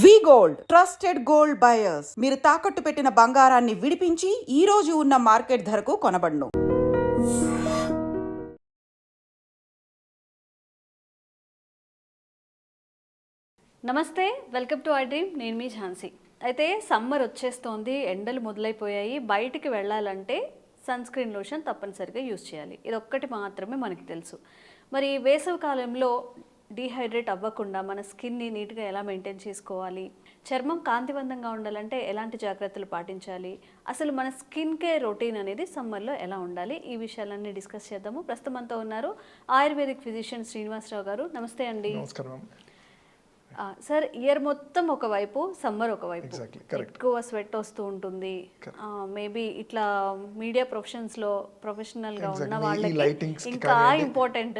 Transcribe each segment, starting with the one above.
వి gold trusted gold buyers. మీరు తాకట్టు పెట్టిన బంగారాన్ని విడిపించి ఈ రోజు ఉన్న మార్కెట్ ధరకు కొనబడును. నమస్తే, వెల్కమ్ టు ఐ డ్రీమ్. నేను మీ ఝాన్సీ. అయితే సమ్మర్ వచ్చేస్తోంది, ఎండలు మొదలైపోయాయి. బయటికి వెళ్ళాలంటే సన్ స్క్రీన్ లోషన్ తప్పనిసరిగా యూజ్ చేయాలి. ఇది ఒక్కటి మాత్రమే మనకి తెలుసు. మరి వేసవి కాలంలో డీహైడ్రేట్ అవ్వకుండా మన స్కిన్ని నీట్గా ఎలా మెయింటైన్ చేసుకోవాలి, చర్మం కాంతివంతంగా ఉండాలంటే ఎలాంటి జాగ్రత్తలు పాటించాలి, అసలు మన స్కిన్ కేర్ రొటీన్ అనేది సమ్మర్లో ఎలా ఉండాలి, ఈ విషయాలన్నీ డిస్కస్ చేద్దాము. ప్రస్తుతం అంతా ఉన్నారు ఆయుర్వేదిక్ ఫిజిషియన్ శ్రీనివాసరావు గారు. నమస్తే అండి. నమస్కారం సార్, ఇయర్ మొత్తం ఒకవైపు, సమ్మర్ ఒకవైపు, ఎక్కువ స్వెట్ వస్తూ ఉంటుంది. మేబీ ఇట్లా మీడియా ప్రొఫెషనల్ గా ఉన్న వాళ్ళకి ఇంకా ఇంపార్టెంట్.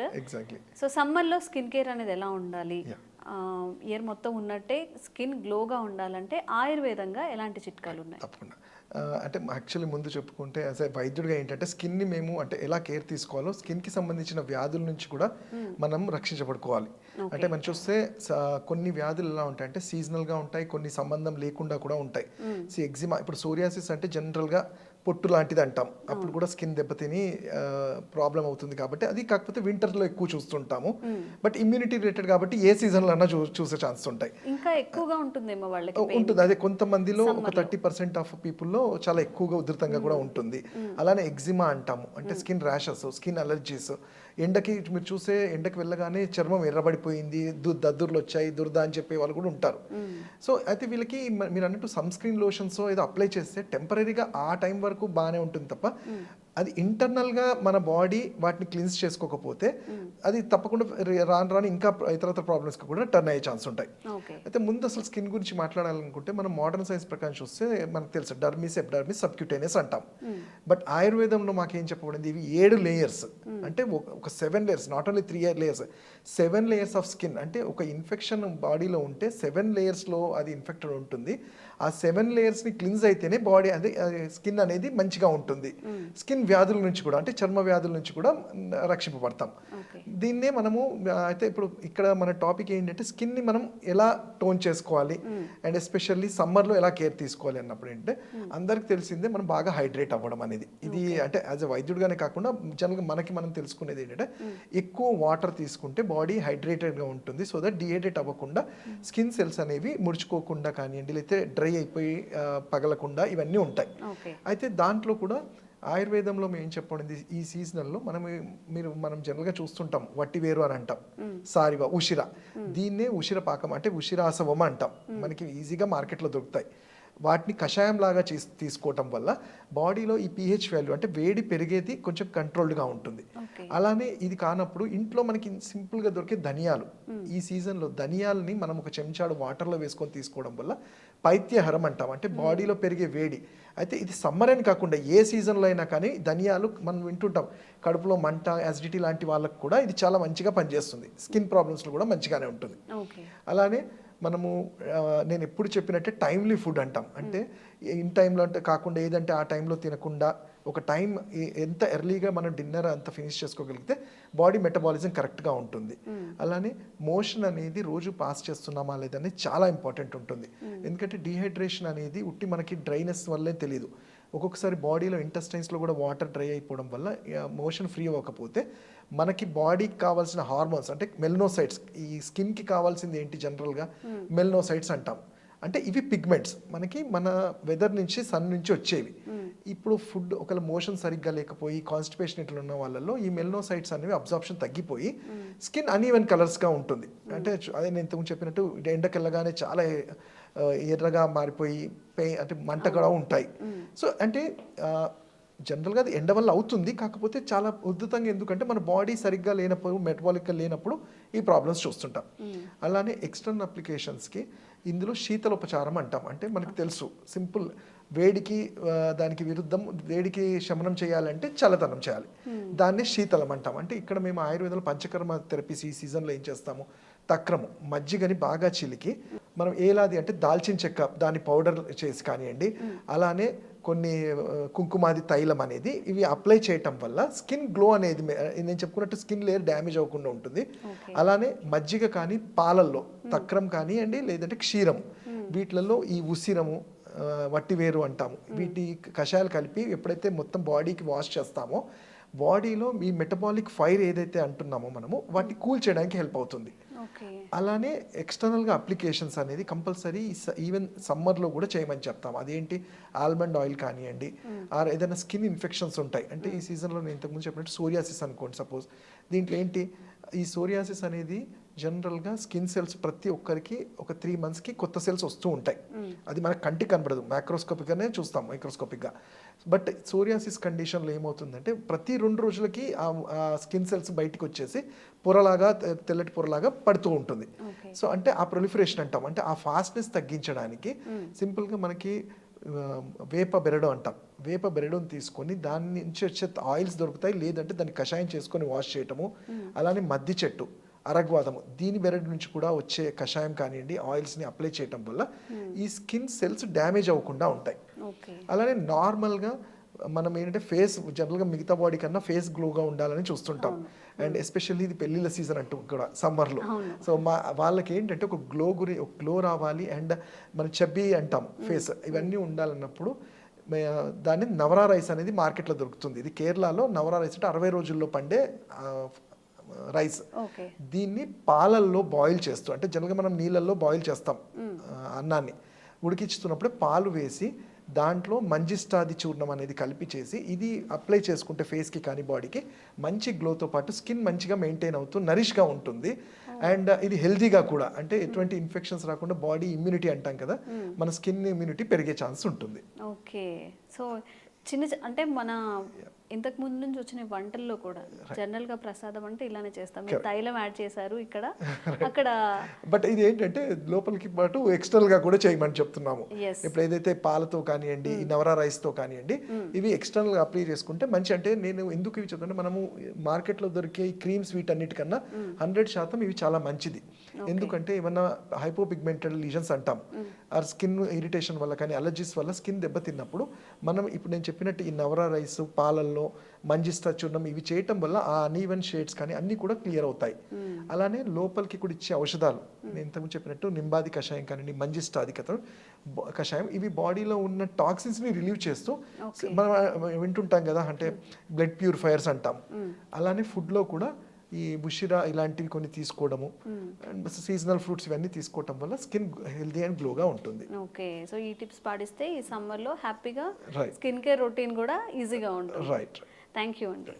సో సమ్మర్ లో స్కిన్ కేర్ అనేది ఎలా ఉండాలి, ఇయర్ మొత్తం ఉన్నట్టే స్కిన్ గ్లోగా ఉండాలంటే ఆయుర్వేదంగా ఎలాంటి చిట్కాలు ఉన్నాయి? అంటే యాక్చువల్లీ ముందు చెప్పుకుంటే యాజ్ ఏ వైద్యుడిగా ఏంటంటే స్కిన్ని మేము అంటే ఎలా కేర్ తీసుకోవాలో, స్కిన్కి సంబంధించిన వ్యాధుల నుంచి కూడా మనం రక్షించబడుకోవాలి. అంటే మనం చూస్తే కొన్ని వ్యాధులు ఎలా ఉంటాయంటే సీజనల్గా ఉంటాయి, కొన్ని సంబంధం లేకుండా కూడా ఉంటాయి. ఎగ్జిమా, ఇప్పుడు సోరియాసిస్ అంటే జనరల్గా పొట్టు లాంటిది అంటాం, అప్పుడు కూడా స్కిన్ దెబ్బతిని ప్రాబ్లం అవుతుంది. కాబట్టి అది కాకపోతే వింటర్లో ఎక్కువ చూస్తుంటాము. బట్ ఇమ్యూనిటీ రిలేటెడ్ కాబట్టి ఏ సీజన్లో అన్నా చూసే ఛాన్స్ ఉంటాయి. ఇంకా ఎక్కువగా ఉంటుందేమో వాళ్ళకి ఉంటుంది. అదే కొంతమందిలో ఒక 30% ఆఫ్ పీపుల్లో చాలా ఎక్కువగా ఉధృతంగా కూడా ఉంటుంది. అలానే ఎగ్జిమా అంటాము, అంటే స్కిన్ ర్యాషెస్, స్కిన్ అలర్జీస్. ఎండకి మీరు చూసే ఎండకి వెళ్ళగానే చర్మం ఎర్రబడిపోయింది, దద్దుర్లు వచ్చాయి, దురద అని చెప్పే వాళ్ళు కూడా ఉంటారు. సో అయితే వీళ్ళకి మీరు అన్నట్టు సన్ స్క్రీన్ లోషన్స్ ఏదో అప్లై చేస్తే టెంపరీగా ఆ టైం వరకు బాగానే ఉంటుంది తప్ప అది ఇంటర్నల్గా మన బాడీ వాటిని క్లీన్స్ చేసుకోకపోతే అది తప్పకుండా రాను ఇంకా ఇతరత్ర ప్రాబ్లమ్స్కి కూడా టర్న్ అయ్యే ఛాన్స్ ఉంటాయి. అయితే ముందు అసలు స్కిన్ గురించి మాట్లాడాలనుకుంటే మనం మోడర్న్ సైన్స్ ప్రకారం చూస్తే మనకు తెలుసు డర్మిస్, ఎపిడర్మిస్, సబ్క్యూటేనియస్ అంటాం. బట్ ఆయుర్వేదంలో మాకేం చెప్పబడింది, ఇవి 7 లేయర్స్. అంటే ఒక 7 layers, not only 3 layers, 7 layers of skin. అంటే ఒక ఇన్ఫెక్షన్ బాడీలో ఉంటే 7 లేయర్స్లో అది ఇన్ఫెక్టెడ్ ఉంటుంది. ఆ 7 లేయర్స్ని క్లీన్స్ అయితేనే బాడీ అది స్కిన్ అనేది మంచిగా ఉంటుంది. స్కిన్ వ్యాధుల నుంచి కూడా, అంటే చర్మ వ్యాధుల నుంచి కూడా రక్షింపబడతాం. దీన్నే మనము అయితే ఇప్పుడు ఇక్కడ మన టాపిక్ ఏంటంటే స్కిన్ని మనం ఎలా టోన్ చేసుకోవాలి అండ్ ఎస్పెషల్లీ సమ్మర్లో ఎలా కేర్ తీసుకోవాలి అన్నప్పుడు ఏంటంటే అందరికి తెలిసిందే మనం బాగా హైడ్రేట్ అవ్వడం అనేది. ఇది అంటే యాజ్ ఎ వైద్యుడిగానే కాకుండా జనరల్గా మనం తెలుసుకునేది ఏంటంటే ఎక్కువ వాటర్ తీసుకుంటే బాడీ హైడ్రేటెడ్గా ఉంటుంది. సో దట్ డిహైడ్రేట్ అవ్వకుండా స్కిన్ సెల్స్ అనేవి ముడుచుకోకుండా కానివ్వండి, లేకపోతే డ్రై అయిపోయి పగలకుండా ఇవన్నీ ఉంటాయి. అయితే దాంట్లో కూడా ఆయుర్వేదంలో మేము ఏం చెప్పండి, ఈ సీజనల్లో మనం జనరల్గా చూస్తుంటాం వట్టివేరు అని అంటాం, సారివా, ఉషిర. దీన్నే ఉషిర పాకం అంటే ఉషిరాసవం అంటాం. మనకి ఈజీగా మార్కెట్లో దొరుకుతాయి. వాటిని కషాయం లాగా తీసుకోవటం వల్ల బాడీలో ఈ పీహెచ్ వాల్యూ అంటే వేడి పెరిగేది కొంచెం కంట్రోల్డ్గా ఉంటుంది. అలానే ఇది కానప్పుడు ఇంట్లో మనకి సింపుల్గా దొరికే ధనియాలు, ఈ సీజన్లో ధనియాలని మనం ఒక చెంచాడు వాటర్లో వేసుకొని తీసుకోవడం వల్ల పైత్యహరం అంటాం, అంటే బాడీలో పెరిగే వేడి. అయితే ఇది సమ్మర్ అని కాకుండా ఏ సీజన్లో అయినా కానీ ధనియాలు మనం వింటుంటాం, కడుపులో మంట, యాసిడిటీ లాంటి వాళ్ళకు కూడా ఇది చాలా మంచిగా పనిచేస్తుంది. స్కిన్ ప్రాబ్లమ్స్లో కూడా మంచిగానే ఉంటుంది. అలానే మనము నేను ఎప్పుడు చెప్పినట్టే టైమ్లీ ఫుడ్ అంటాం, అంటే ఇన్ టైంలో అంటే కాకుండా ఏదంటే ఆ టైంలో తినకుండా ఒక టైం ఎంత ఎర్లీగా మనం డిన్నర్ అంతా ఫినిష్ చేసుకోగలిగితే బాడీ మెటబాలిజం కరెక్ట్గా ఉంటుంది. అలానే మోషన్ అనేది రోజు పాస్ చేస్తున్నామా లేదని చాలా ఇంపార్టెంట్ ఉంటుంది. ఎందుకంటే డీహైడ్రేషన్ అనేది ఉట్టి మనకి డ్రైనెస్ వల్లే తెలియదు. ఒక్కొక్కసారి బాడీలో ఇంటెస్టైన్స్లో కూడా వాటర్ డ్రై అయిపోవడం వల్ల మోషన్ ఫ్రీ అవ్వకపోతే మనకి బాడీకి కావాల్సిన హార్మోన్స్ అంటే మెలనోసైట్స్, ఈ స్కిన్కి కావాల్సింది ఏంటి జనరల్గా మెలనోసైట్స్ అంటాం. అంటే ఇవి పిగ్మెంట్స్ మనకి మన వెదర్ నుంచి, సన్ నుంచి వచ్చేవి. ఇప్పుడు ఫుడ్ ఒకవేళ మోషన్ సరిగ్గా లేకపోయి కాన్స్టిపేషన్ ఇట్లా ఉన్న వాళ్ళలో ఈ మెలనోసైట్స్ అనేవి అబ్జార్ప్షన్ తగ్గిపోయి స్కిన్ అన్ఈవెన్ కలర్స్గా ఉంటుంది. అంటే అదే నేను ఇంతకు చెప్పినట్టు ఎండకెళ్ళగానే చాలా ఎర్రగా మారిపోయి అంటే మంట కూడా ఉంటాయి. సో అంటే జనరల్గా అది ఎండ వల్ల అవుతుంది, కాకపోతే చాలా ఉద్ధృతంగా, ఎందుకంటే మన బాడీ సరిగ్గా లేనప్పుడు, మెటబాలిక్గా లేనప్పుడు ఈ ప్రాబ్లమ్స్ చూస్తుంటాం. అలానే ఎక్స్టర్నల్ అప్లికేషన్స్కి ఇందులో శీతలోపచారం అంటాం. అంటే మనకు తెలుసు సింపుల్, వేడికి దానికి విరుద్ధం, వేడికి శమనం చేయాలంటే చల్లదనం చేయాలి, దాన్ని శీతలం అంటాం. అంటే ఇక్కడ మేము ఆయుర్వేదంలో పంచకర్మ థెరపీస్ ఈ సీజన్లో ఏం చేస్తాము, తక్రము, మజ్జిగని బాగా చిలికి మనం ఏలాది అంటే దాల్చిన చెక్క దాన్ని పౌడర్ చేసి కానివ్వండి, అలానే కొన్ని కుంకుమాది తైలం అనేది ఇవి అప్లై చేయటం వల్ల స్కిన్ గ్లో అనేది నేను చెప్పుకున్నట్టు స్కిన్ లేయర్ డ్యామేజ్ అవ్వకుండా ఉంటుంది. అలానే మజ్జిగ కానీ పాలల్లో తక్రం కానివ్వండి, లేదంటే క్షీరం, వీటిలలో ఈ ఉసిరము వట్టివేరు అంటాము, వీటి కషాయాలు కలిపి ఎప్పుడైతే మొత్తం బాడీకి వాష్ చేస్తామో బాడీలో మీ మెటబాలిక్ ఫైర్ ఏదైతే అంటున్నామో మనము వాటిని కూల్ చేయడానికి హెల్ప్ అవుతుంది. ఓకే. అలానే ఎక్స్టర్నల్గా అప్లికేషన్స్ అనేది కంపల్సరీ ఈవెన్ సమ్మర్లో కూడా చేయమని చెప్తాం. అదేంటి ఆల్మండ్ ఆయిల్ కానివ్వండి, ఆర్ ఏదైనా స్కిన్ ఇన్ఫెక్షన్స్ ఉంటాయి అంటే ఈ సీజన్లో నేను ఇంతకుముందు చెప్పినట్టు సోరియాసిస్ అనుకోండి సపోజ్, దీంట్లో ఏంటి ఈ సోరియాసిస్ అనేది జనరల్గా స్కిన్ సెల్స్ ప్రతి ఒక్కరికి ఒక 3 monthsకి కొత్త సెల్స్ వస్తూ ఉంటాయి. అది మనకు కంటికి కనబడదు, మ్యాక్రోస్కోపిక్గానే చూస్తాం మైక్రోస్కోపిక్గా. బట్ సోరియాసిస్ కండిషన్లో ఏమవుతుందంటే ప్రతి 2 రోజులకి ఆ స్కిన్ సెల్స్ బయటికి వచ్చేసి పొరలాగా తెల్లటి పొరలాగా పడుతూ ఉంటుంది. సో అంటే ఆ ప్రొలిఫరేషన్ అంటాం, అంటే ఆ ఫాస్ట్నెస్ తగ్గించడానికి సింపుల్గా మనకి వేప బెరడు అంటాం, వేప బెరడుని తీసుకొని దాని నుంచి వచ్చే ఆయిల్స్ దొరుకుతాయి, లేదంటే దాన్ని కషాయం చేసుకొని వాష్ చేయటము. అలానే మద్ది చెట్టు, అరగ్వాదము, దీని బెరడు నుంచి కూడా వచ్చే కషాయం కానివ్వండి ఆయిల్స్ని అప్లై చేయటం వల్ల ఈ స్కిన్ సెల్స్ డ్యామేజ్ అవ్వకుండా ఉంటాయి. అలానే నార్మల్గా మనం ఏంటంటే ఫేస్ జనరల్గా మిగతా బాడీ కన్నా ఫేస్ గ్లోగా ఉండాలని చూస్తుంటాం. అండ్ ఎస్పెషల్లీ ఇది పెళ్ళిళ్ళ సీజన్ అంటూ కూడా సమ్మర్లో. సో వాళ్ళకి ఏంటంటే ఒక గ్లో రావాలి అండ్ మనం చబ్బీ అంటాం ఫేస్, ఇవన్నీ ఉండాలన్నప్పుడు దాన్ని నవరా రైస్ అనేది మార్కెట్లో దొరుకుతుంది. ఇది కేరళలో నవరా రైస్ అంటే 60 రోజుల్లో పండే రైస్. దీన్ని పాలల్లో బాయిల్ చేస్తూ, అంటే జనరల్గా మనం నీళ్ళల్లో బాయిల్ చేస్తాం అన్నాన్ని, ఉడికిస్తున్నప్పుడే పాలు వేసి దాంట్లో మంజిస్టాది చూర్ణం అనేది కలిపి చేసి ఇది అప్లై చేసుకుంటే ఫేస్కి కానీ బాడీకి మంచి గ్లోతో పాటు స్కిన్ మంచిగా మెయింటైన్ అవుతూ నరిష్గా ఉంటుంది. అండ్ ఇది హెల్తీగా కూడా, అంటే ఎటువంటి ఇన్ఫెక్షన్స్ రాకుండా బాడీ ఇమ్యూనిటీ అంటాం కదా, మన స్కిన్ ఇమ్యూనిటీ పెరిగే ఛాన్స్ ఉంటుంది. ఓకే. సో అంటే మన ఇంతకు ముందు నుంచి వచ్చిన వంటల్లో కూడా జనరల్ గా ప్రసాదం అంటే ఇలానే చేస్తాం, మీరు తైలం యాడ్ చేశారు ఇక్కడ అక్కడ. బట్ ఇది ఏంటంటే లోపలికి పాటు ఎక్స్టర్నల్ గా కూడా చేయమని చెప్తున్నాము. ఇప్పుడు ఏదైతే పాలతో కానివ్వండి ఈ నవరా రైస్ తో కానివ్వండి ఇవి ఎక్స్టర్నల్ గా అప్లై చేసుకుంటే మంచి, అంటే నేను ఎందుకు ఇవి చెప్తానంటే మనము మార్కెట్ లో దొరికే క్రీమ్స్ వీటన్నిటికన్నా 100% ఇవి చాలా మంచిది. ఎందుకంటే ఏమన్నా హైపోపిగ్మెంటెడ్ లీజన్స్ అంటాం, ఆ స్కిన్ ఇరిటేషన్ వల్ల కానీ అలర్జీస్ వల్ల స్కిన్ దెబ్బతిన్నప్పుడు మనం ఇప్పుడు నేను చెప్పినట్టు ఈ నవరా రైస్ పాలల్లో మంజిస్టా చూర్ణం ఇవి చేయటం వల్ల ఆ అన్ఈవెన్ షేడ్స్ కానీ అన్నీ కూడా క్లియర్ అవుతాయి. అలానే లోపలికి కూడా ఇచ్చే ఔషధాలు నేను ఇంతకుముందు చెప్పినట్టు నింబాది కషాయం కానివ్వండి, మంజిస్టాది కషాయం, ఇవి బాడీలో ఉన్న టాక్సిన్స్ని రిలీవ్ చేస్తూ మనం వింటుంటాం కదా, అంటే బ్లడ్ ప్యూరిఫైయర్స్ అంటాం. అలానే ఫుడ్లో కూడా ఈ బుషిరా ఇలాంటివి కొన్ని తీసుకోవడము అండ్ సీజనల్ ఫ్రూట్స్ ఇవన్నీ తీసుకోవడం వల్ల స్కిన్ హెల్తీ అండ్ గ్లోగా ఉంటుంది. ఓకే. సో ఈ టిప్స్ పాటిస్తే ఈ సమ్మర్లో హ్యాపీగా స్కిన్ కేర్ రొటీన్ కూడా ఈజీగా ఉంటుంది. రైట్. థ్యాంక్ యూ అండి.